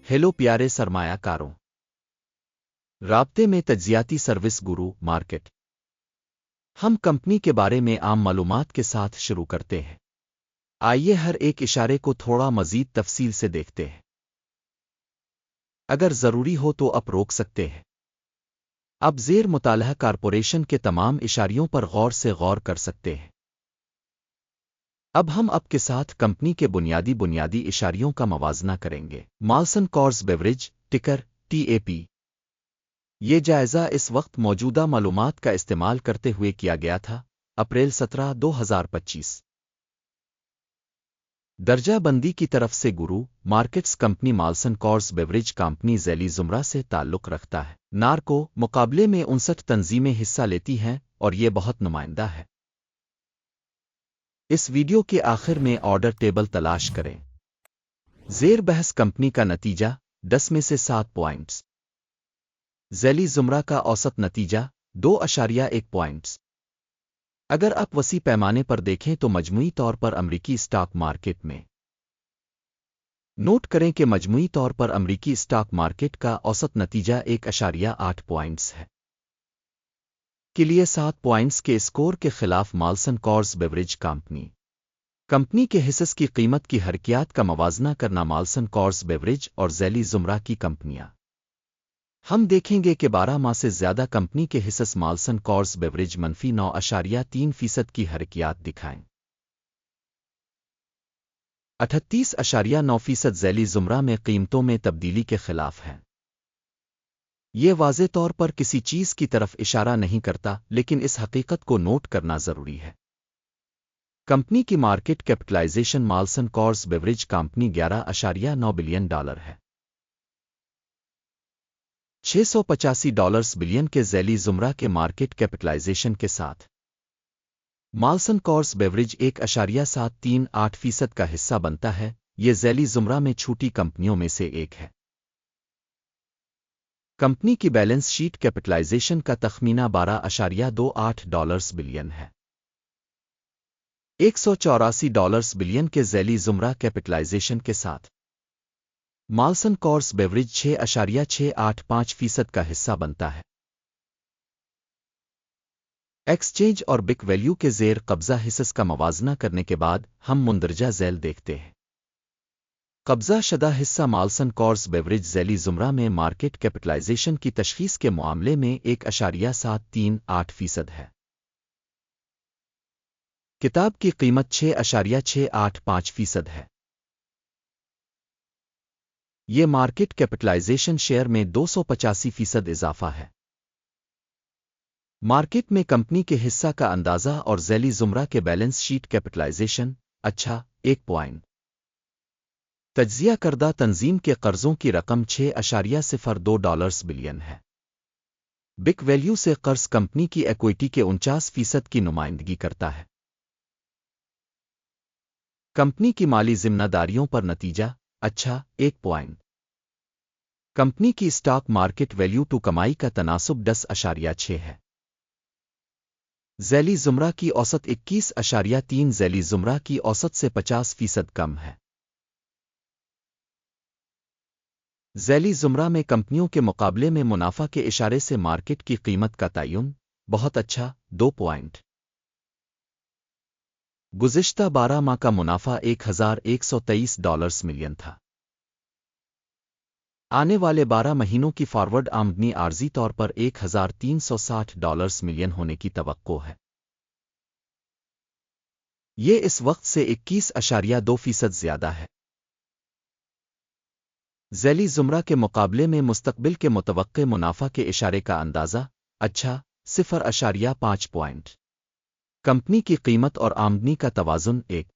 Hello प्यारे सरमाया कारों, राब्ते में तज्जियाती सर्विस गुरु मार्केट। हम कंपनी के बारे में आम मालूमात के साथ शुरू करते हैं। आइए हर एक इशारे को थोड़ा मजीद तफसील से देखते हैं। अगर ज़रूरी हो तो आप रोक सकते हैं। अब ज़ेर मुतालहा कारपोरेशन के तमाम इशारियों पर गौर से गौर कर सकते हैं। अब हम आपके साथ कंपनी के बुनियादी इशारियों का मवाजना करेंगे। माल्सन कॉर्स बेवरेज, टिकर TAP। ये जायज़ा इस वक्त मौजूदा मालूमात का इस्तेमाल करते हुए किया गया था, अप्रैल 17, 2025। दर्जा बंदी की तरफ से Guru markets company Molson Coors beverage company ज़ैली ज़ुमरा से ताल्लुक़ रखता है। नार्को मुकाबले में 59 तंजीमें हिस्सा लेती हैं और ये बहुत नुमाइंदा है। इस वीडियो के आखिर में ऑर्डर टेबल तलाश करें। ज़ेर बहस कंपनी का नतीजा 10 में से 7 पॉइंट्स। ज़ैली ज़ुमरा का औसत नतीजा 2.1 पॉइंट्स। अगर आप वसी पैमाने पर देखें तो मजमूई तौर पर अमरीकी स्टॉक मार्केट में नोट करें कि मजमूई तौर पर अमरीकी स्टॉक मार्केट का औसत नतीजा 1.8 पॉइंट्स है। के लिए 7 पॉइंट्स के स्कोर के खिलाफ माल्सन कॉर्स बेवरेज कंपनी के हिस्स की कीमत की हरकियात का मवाजना करना। माल्सन कॉर्स बेवरेज और ज़ैली ज़ुमरा की कंपनियां। हम देखेंगे कि 12 माह से ज़्यादा कंपनी के हिस्स माल्सन कॉर्स बेवरेज मनफी 9.3% की हरकियात दिखाएं। 38.9% ज़ैली ज़ुमरा में कीमतों में तब्दीली के खिलाफ हैं। ये वाज़े तौर पर किसी चीज़ की तरफ इशारा नहीं करता, लेकिन इस हकीकत को नोट करना ज़रूरी है। कंपनी की market capitalisation Molson Coors beverage company $11.9 billion है। $685 बिलियन के ज़ैली ज़ुमरा के मार्केट कैपिटलाइजेशन के साथ माल्सन कॉर्स बेवरेज 1.738% का हिस्सा बनता है। ये ज़ैली ज़ुमरा में छोटी कंपनियों में से एक है। कंपनी की बैलेंस शीट कैपिटलाइजेशन का तखमीना $12.28 बिलियन है। $184 बिलियन के ज़ैली ज़ुमरा कैपिटलाइजेशन के साथ माल्सन कॉर्स बेवरेज 6.685% का हिस्सा बनता है। एक्सचेंज और बिक वैल्यू के ज़ेर कब्ज़ा हिस्स का मवाजना करने के बाद हम मुंदरजा ज़ैल देखते हैं। कब्ज़ा शदा हिस्सा माल्सन कॉर्स बेवरेज ज़ैली ज़ुमरा में मार्केट कैपिटलाइजेशन की तशख़ीस के मामले में 1.738% है। किताब की कीमत 6.685% है। ये मार्केट कैपिटलाइजेशन शेयर में 285% इजाफा है। मार्केट में कंपनी के हिस्सा का अंदाज़ा और ज़ैली ज़ुमरा के बैलेंस शीट कैपिटलाइजेशन 1 पॉइंट। तज्ज़िया करदा तंजीम के कर्ज़ों की रकम $6.02 बिलियन है। बिक वैल्यू से कर्ज कंपनी की इक्विटी के 49% की नुमाइंदगी करता है। कंपनी की माली जिम्मेदारियों पर नतीजा 1 पॉइंट। कंपनी की स्टॉक मार्केट वैल्यू टू कमाई का तनासुब 10.6 है। ज़ैली ज़ुमरा की औसत 21.3। ज़ैली ज़ुमरा की औसत से 50% कम है। ज़ैली ज़ुमरा में कंपनियों के मुकाबले में मुनाफा के इशारे से मार्केट की कीमत का तयन बहुत अच्छा 2 पॉइंट। गुज़िश्ता 12 माह का मुनाफा $1,123 मिलियन था। आने वाले 12 महीनों की फॉरवर्ड आमदनी आर्जी तौर पर $1,360 मिलियन होने की तवक्को है। ये इस वक्त से 21.2% ज़्यादा है। ज़ैली ज़ुमरा के मुकाबले में मुस्तकबिल के मुतवक्के मुनाफा के इशारे का अंदाज़ा 0.5 पॉइंट। कंपनी की कीमत और आमदनी का तवाज़ुन 1।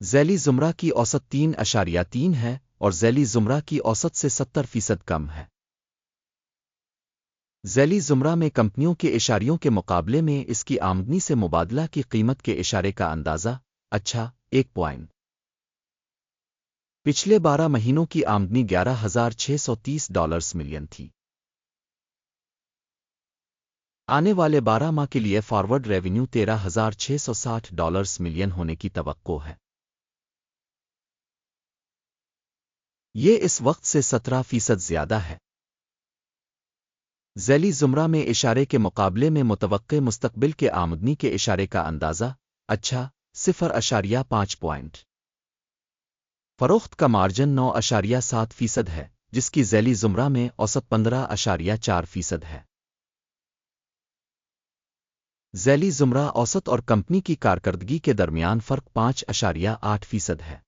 ज़ैली ज़ुमरा की औसत 3.3 है और ज़ैली ज़ुमरा की औसत से 70% कम है। ज़ैली ज़ुमरा में कंपनियों के इशारियों के मुकाबले में इसकी आमदनी से मुबादला की कीमत के इशारे का अंदाज़ा 1 पॉइंट। पिछले 12 महीनों की आमदनी $11,630 मिलियन थी। आने वाले 12 माह के लिए फॉरवर्ड रेवेन्यू $13,660 मिलियन होने की तवक्को है। یہ اس وقت سے 17% زیادہ ہے۔ ذیلی زمرہ میں اشارے کے مقابلے میں متوقع مستقبل کے آمدنی کے اشارے کا اندازہ اچھا 0.5 پوائنٹ۔ فروخت کا مارجن 9.7% ہے، جس کی ذیلی زمرہ میں اوسط 15.4% ہے۔ ذیلی زمرہ اوسط اور کمپنی کی کارکردگی کے درمیان فرق 5.8% ہے۔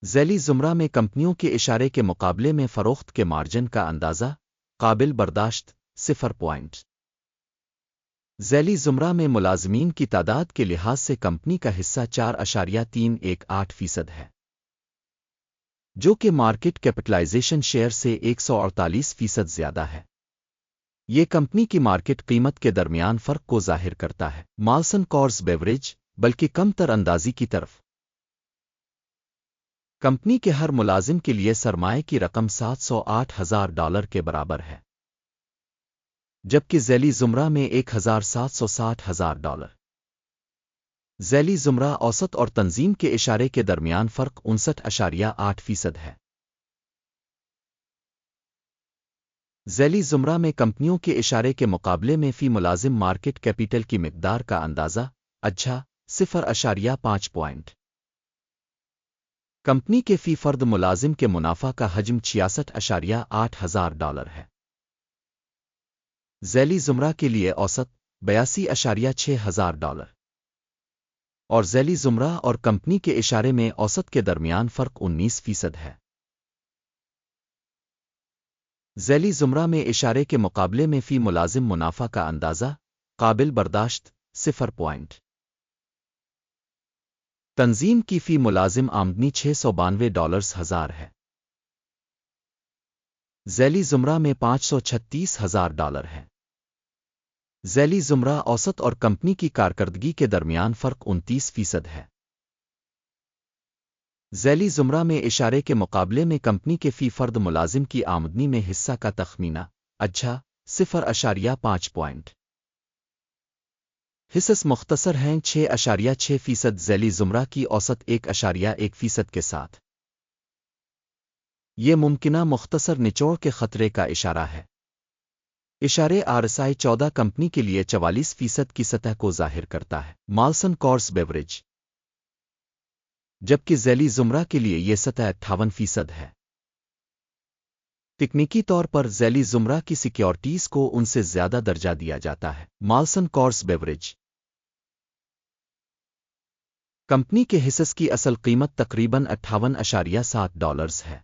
ذیلی زمرہ میں کمپنیوں کے اشارے کے مقابلے میں فروخت کے مارجن کا اندازہ قابل برداشت 0 پوائنٹ۔ ذیلی زمرہ میں ملازمین کی تعداد کے لحاظ سے کمپنی کا حصہ 4.318% ہے، جو کہ مارکیٹ کیپٹلائزیشن شیئر سے 148% زیادہ ہے۔ یہ کمپنی کی مارکیٹ قیمت کے درمیان فرق کو ظاہر کرتا ہے۔ مالسن کورس بیوریج بلکہ کم تر اندازی کی طرف۔ کمپنی کے ہر ملازم کے لیے سرمایہ کی رقم $708,000 کے برابر ہے، جبکہ ذیلی زمرہ میں $1,760,000۔ ذیلی زمرہ اوسط اور تنظیم کے اشارے کے درمیان فرق 59.8% ہے۔ ذیلی زمرہ میں کمپنیوں کے اشارے کے مقابلے میں فی ملازم مارکیٹ کیپیٹل کی مقدار کا اندازہ اچھا 0.5 پوائنٹ۔ کمپنی کے فی فرد ملازم کے منافع کا حجم $66.8 ہے۔ ذیلی زمرہ کے لیے اوسط $82.6 اور ذیلی زمرہ اور کمپنی کے اشارے میں اوسط کے درمیان فرق 19% ہے۔ ذیلی زمرہ میں اشارے کے مقابلے میں فی ملازم منافع کا اندازہ قابل برداشت 0 پوائنٹ۔ تنظیم کی فی ملازم آمدنی $692,000 ہے۔ ذیلی زمرہ میں $536,000 ہے۔ ذیلی زمرہ اوسط اور کمپنی کی کارکردگی کے درمیان فرق 29% ہے۔ ذیلی زمرہ میں اشارے کے مقابلے میں کمپنی کے فی فرد ملازم کی آمدنی میں حصہ کا تخمینہ اچھا 0.5 پوائنٹ۔ حصص مختصر ہیں 6.6% ذیلی زمرہ کی اوسط 1.1% کے ساتھ۔ یہ ممکنہ مختصر نچوڑ کے خطرے کا اشارہ ہے۔ اشارے RSI 14 کمپنی کے لیے 44% کی سطح کو ظاہر کرتا ہے۔ مالسن کورس بیوریج، جبکہ ذیلی زمرہ کے لیے یہ سطح 58% ہے۔ تکنیکی طور پر ذیلی زمرہ کی سیکیورٹیز کو ان سے زیادہ درجہ دیا جاتا ہے۔ مالسن کورس بیوریج کمپنی کے حصص کی اصل قیمت تقریباً $58.7 ہے۔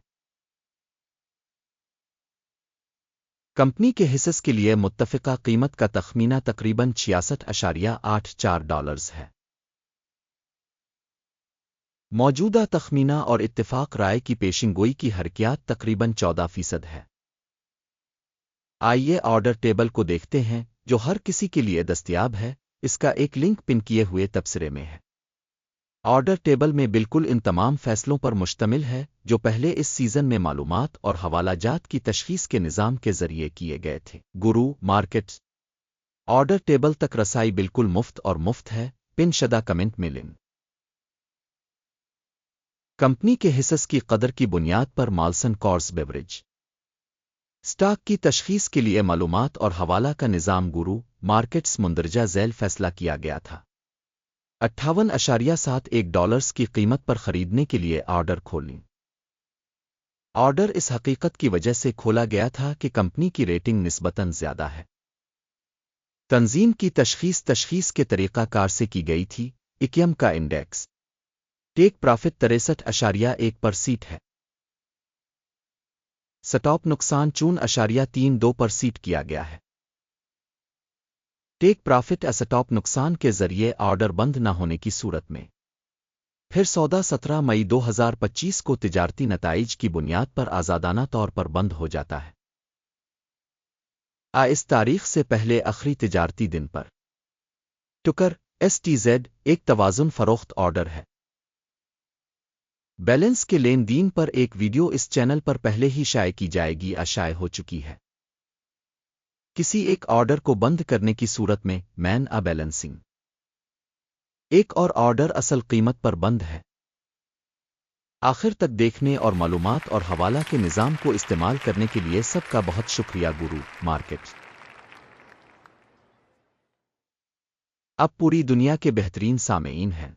کمپنی کے حصص کے لیے متفقہ قیمت کا تخمینہ تقریباً $66.84 ہے۔ موجودہ تخمینہ اور اتفاق رائے کی پیشن گوئی کی حرکیات تقریباً 14% ہے۔ آئیے آرڈر ٹیبل کو دیکھتے ہیں جو ہر کسی کے لیے دستیاب ہے، اس کا ایک لنک پن کیے ہوئے تبصرے میں ہے۔ آرڈر ٹیبل میں بالکل ان تمام فیصلوں پر مشتمل ہے جو پہلے اس سیزن میں معلومات اور حوالہ جات کی تشخیص کے نظام کے ذریعے کیے گئے تھے۔ گرو مارکیٹس آرڈر ٹیبل تک رسائی بالکل مفت اور مفت ہے۔ پن شدہ کمنٹ میں لن کمپنی کے حصص کی قدر کی بنیاد پر مالسن کورس بیوریج سٹاک کی تشخیص کے لیے معلومات اور حوالہ کا نظام گرو مارکیٹس مندرجہ ذیل فیصلہ کیا گیا تھا۔ $58.71 کی قیمت پر خریدنے کے لیے آرڈر کھولیں۔ آرڈر اس حقیقت کی وجہ سے کھولا گیا تھا کہ کمپنی کی ریٹنگ نسبتاً زیادہ ہے۔ تنظیم کی تشخیص کے طریقہ کار سے کی گئی تھی۔ اکیم کا انڈیکس ٹیک پرافٹ 63.12% ہے۔ سٹاپ نقصان 4.32% کیا گیا ہے۔ ٹیک پرافٹ اسٹاپ نقصان کے ذریعے آرڈر بند نہ ہونے کی صورت میں پھر سودا 17 مئی 2025 کو تجارتی نتائج کی بنیاد پر آزادانہ طور پر بند ہو جاتا ہے۔ اس تاریخ سے پہلے آخری تجارتی دن پر ٹکر STZ ایک توازن فروخت آرڈر ہے۔ بیلنس کے لین دین پر ایک ویڈیو اس چینل پر پہلے ہی شائع کی جائے گی شائع ہو چکی ہے۔ کسی ایک آرڈر کو بند کرنے کی صورت میں مین بیلنسنگ ایک اور آرڈر اصل قیمت پر بند ہے۔ آخر تک دیکھنے اور معلومات اور حوالہ کے نظام کو استعمال کرنے کے لیے سب کا بہت شکریہ گورو مارکیٹ اب پوری دنیا کے بہترین سامعین ہیں۔